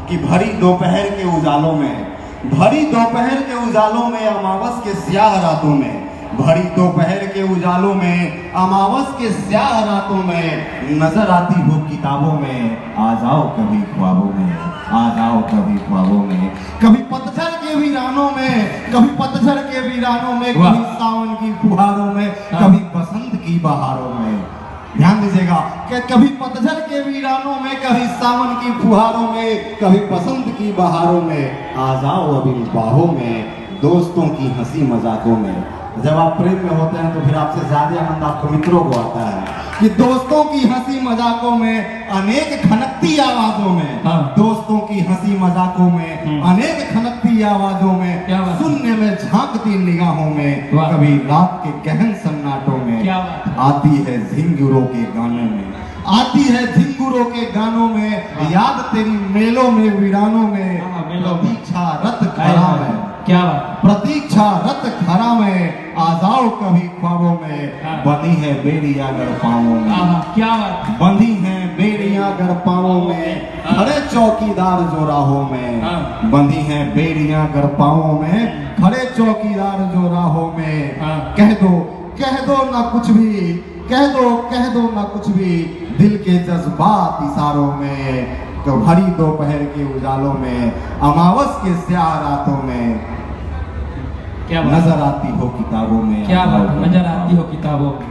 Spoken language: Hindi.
कि भरी दोपहर के उजालों में, भरी दोपहर के उजालों में, अमावस के स्याह रातों में, भरी दोपहर के उजालों में, अमावस के स्याह रातों में नजर आती हो किताबों में। आ जाओ कभी ख्वाबों में, आ जाओ कभी ख्वाबों में। कभी पतझड़ के वीरानों में, कभी पतझड़ के वीरानों में, कभी सावन की फुहारों में, कभी बसंत की बहारों में। ध्यान दीजिएगा कि कभी पतझड़ के वीरानों में, कभी सावन की फुहारों में, कभी बसंत की बहारों में। आ जाओ अभी बाहों में, दोस्तों की हंसी मजाकों में। जब आप प्रेम में होते हैं तो फिर आपसे ज्यादा आनंद आपको मित्रों को आता है कि दोस्तों की हंसी मजाकों में, अनेक खनकती आवाजों में, दोस्तों की हंसी मजाकों में, अनेक खनकती आवाजों में, सुनने में झांकती निगाहों में, कभी रात के गहन सन्नाटों में आती है झिंगुरों के गाने में, आती है झिंगुरों के गानों में, याद तेरी मेलों में वीरानों में, प्रतीक्षा रत खरा में, क्या बात, प्रतीक्षा रत खरा में। आ जाओ कभी ख्वाबों में, बंधी है बेड़ियां गर पाँवों में, क्या बात, बंधी है बेड़ियां गर पाँवों में, खड़े चौकीदार जो राहों में, बंधी है बेड़ियां गर पाँवों में, खड़े चौकीदार जो राहों में। कह दो ना कुछ भी, कह दो ना कुछ भी, दिल के जज्बात इशारों में। तो भरी दोपहर के उजालों में, अमावस के स्याह रातों में क्या नजर आती हो किताबों में, क्या बात, नजर आती हो किताबों में।